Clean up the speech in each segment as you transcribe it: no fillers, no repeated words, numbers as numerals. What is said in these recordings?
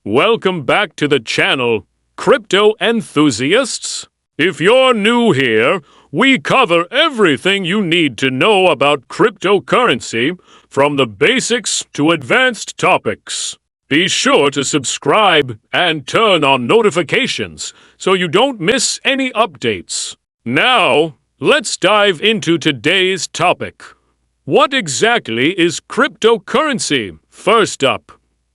Welcome back to the channel, crypto enthusiasts. If you're new here, we cover everything you need to know about cryptocurrency, from the basics to advanced topics. Be sure to subscribe and turn on notifications so you don't miss any updates. Now, let's dive into today's topic. What exactly is cryptocurrency? First up,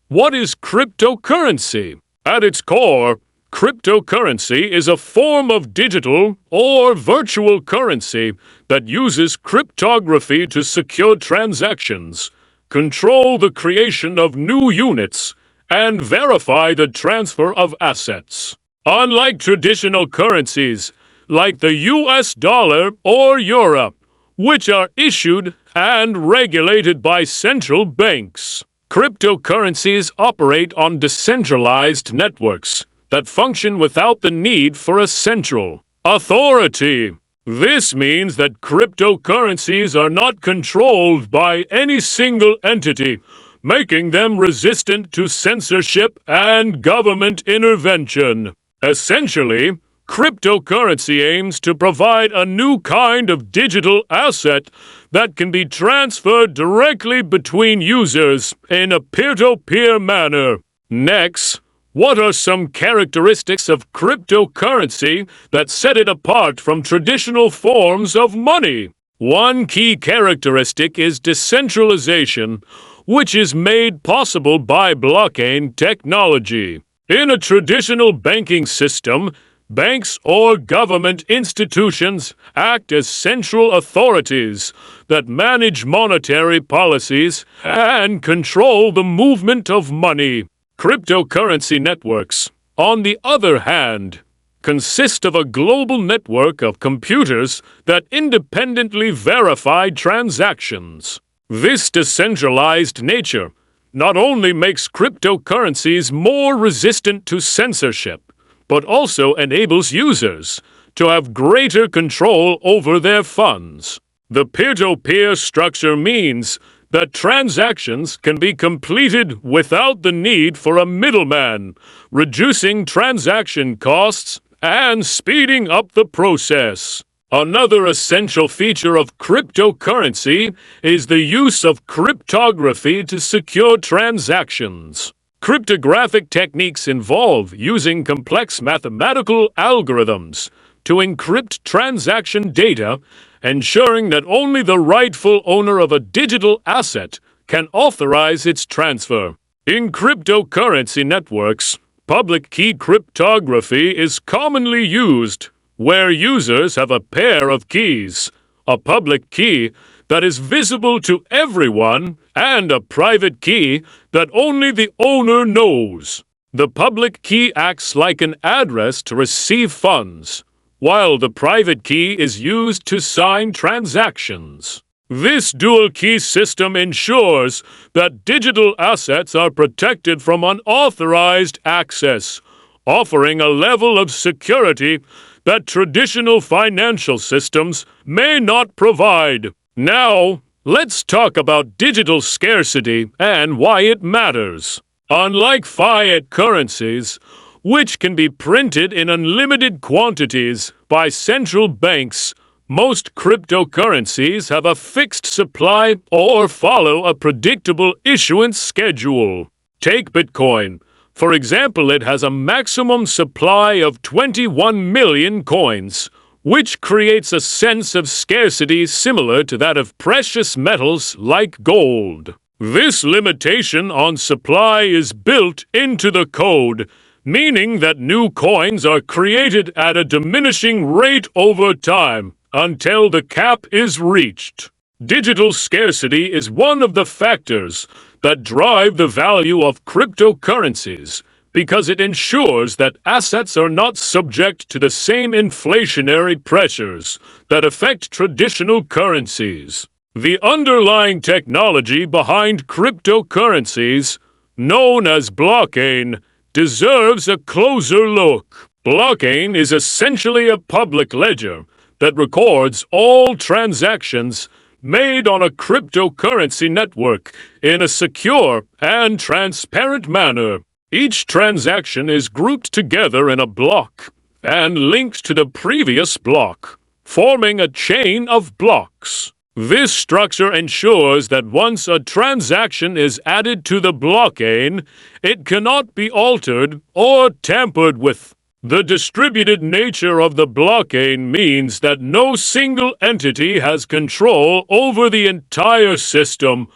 what is cryptocurrency? At its core, cryptocurrency is a form of digital or virtual currency that uses cryptography to secure transactions, control the creation of new units, and verify the transfer of assets. Unlike traditional currencies, like the US dollar or euro, which are issued and regulated by central banks, cryptocurrencies operate on decentralized networks that function without the need for a central authority. This means that cryptocurrencies are not controlled by any single entity, making them resistant to censorship and government intervention. Essentially, cryptocurrency aims to provide a new kind of digital asset that can be transferred directly between users in a peer-to-peer manner. Next, what are some characteristics of cryptocurrency that set it apart from traditional forms of money? One key characteristic is decentralization, which is made possible by blockchain technology. In a traditional banking system, banks or government institutions act as central authorities that manage monetary policies and control the movement of money. Cryptocurrency networks, on the other hand, consist of a global network of computers that independently verify transactions. This decentralized nature not only makes cryptocurrencies more resistant to censorship, but also enables users to have greater control over their funds. The peer-to-peer structure means that transactions can be completed without the need for a middleman, reducing transaction costs and speeding up the process. Another essential feature of cryptocurrency is the use of cryptography to secure transactions. Cryptographic techniques involve using complex mathematical algorithms to encrypt transaction data, ensuring that only the rightful owner of a digital asset can authorize its transfer. In cryptocurrency networks, public key cryptography is commonly used, where users have a pair of keys, a public key that is visible to everyone and a private key that only the owner knows. The public key acts like an address to receive funds, while the private key is used to sign transactions. This dual key system ensures that digital assets are protected from unauthorized access, offering a level of security that traditional financial systems may not provide. Now, let's talk about digital scarcity and why it matters. Unlike fiat currencies, which can be printed in unlimited quantities by central banks, most cryptocurrencies have a fixed supply or follow a predictable issuance schedule. Take Bitcoin. For example, it has a maximum supply of 21 million coins, which creates a sense of scarcity similar to that of precious metals like gold. This limitation on supply is built into the code, meaning that new coins are created at a diminishing rate over time until the cap is reached. Digital scarcity is one of the factors that drive the value of cryptocurrencies, because it ensures that assets are not subject to the same inflationary pressures that affect traditional currencies. The underlying technology behind cryptocurrencies, known as blockchain, deserves a closer look. Blockchain is essentially a public ledger that records all transactions made on a cryptocurrency network in a secure and transparent manner. Each transaction is grouped together in a block and linked to the previous block, forming a chain of blocks. This structure ensures that once a transaction is added to the blockchain, it cannot be altered or tampered with. The distributed nature of the blockchain means that no single entity has control over the entire system,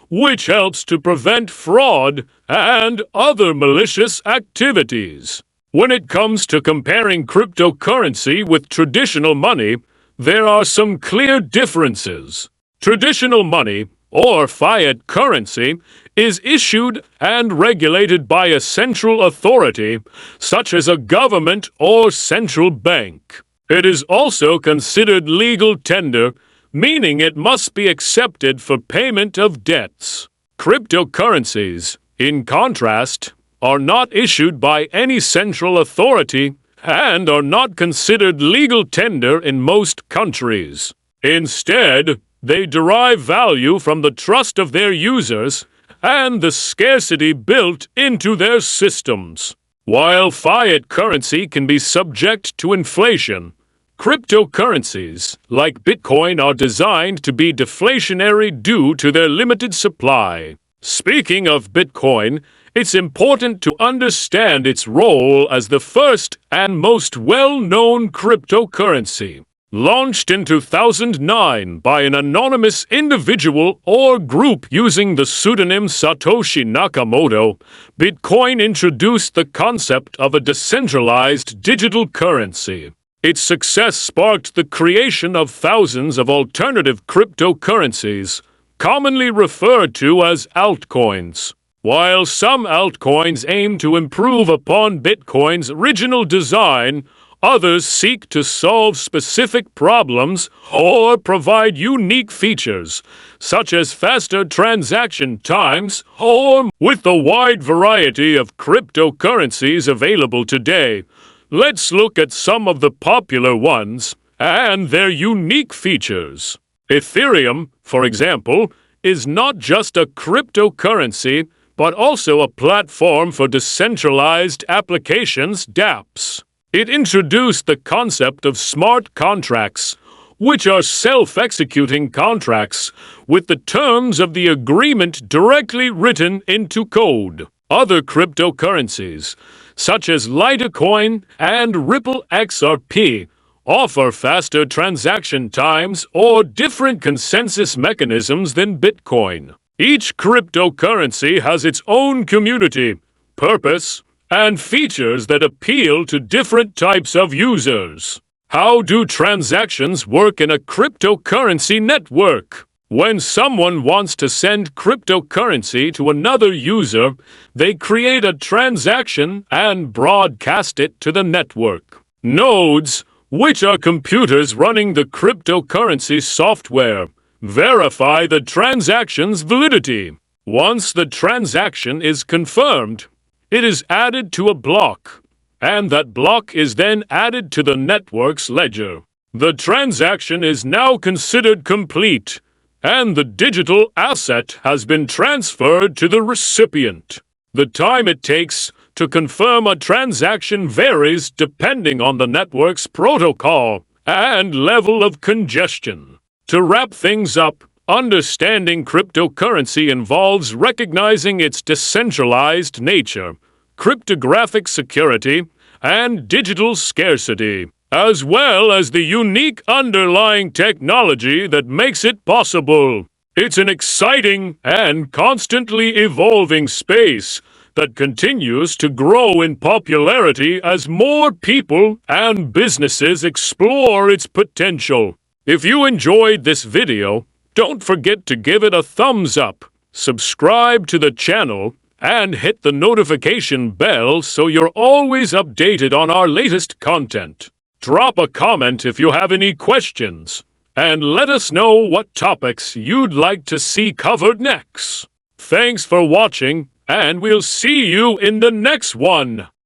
which helps to prevent fraud and other malicious activities. When it comes to comparing cryptocurrency with traditional money, there are some clear differences. Traditional money, or fiat currency, is issued and regulated by a central authority, such as a government or central bank. It is also considered legal tender, meaning it must be accepted for payment of debts. Cryptocurrencies, in contrast, are not issued by any central authority and are not considered legal tender in most countries. Instead, they derive value from the trust of their users and the scarcity built into their systems. While fiat currency can be subject to inflation, cryptocurrencies, like Bitcoin, are designed to be deflationary due to their limited supply. Speaking of Bitcoin, it's important to understand its role as the first and most well-known cryptocurrency. Launched in 2009 by an anonymous individual or group using the pseudonym Satoshi Nakamoto, Bitcoin introduced the concept of a decentralized digital currency. Its success sparked the creation of thousands of alternative cryptocurrencies, commonly referred to as altcoins. While some altcoins aim to improve upon Bitcoin's original design, others seek to solve specific problems or provide unique features, such as faster transaction times, or with the wide variety of cryptocurrencies available today. Let's look at some of the popular ones and their unique features. Ethereum, for example, is not just a cryptocurrency, but also a platform for decentralized applications, dApps. It introduced the concept of smart contracts, which are self-executing contracts with the terms of the agreement directly written into code. Other cryptocurrencies, such as Litecoin and Ripple XRP, offer faster transaction times or different consensus mechanisms than Bitcoin. Each cryptocurrency has its own community, purpose, and features that appeal to different types of users. How do transactions work in a cryptocurrency network? When someone wants to send cryptocurrency to another user, they create a transaction and broadcast it to the network. Nodes, which are computers running the cryptocurrency software, verify the transaction's validity. Once the transaction is confirmed, it is added to a block, and that block is then added to the network's ledger. The transaction is now considered complete, and the digital asset has been transferred to the recipient. The time it takes to confirm a transaction varies depending on the network's protocol and level of congestion. To wrap things up, understanding cryptocurrency involves recognizing its decentralized nature, cryptographic security, and digital scarcity, as well as the unique underlying technology that makes it possible. It's an exciting and constantly evolving space that continues to grow in popularity as more people and businesses explore its potential. If you enjoyed this video, don't forget to give it a thumbs up, subscribe to the channel, and hit the notification bell so you're always updated on our latest content. Drop a comment if you have any questions, and let us know what topics you'd like to see covered next. Thanks for watching, and we'll see you in the next one.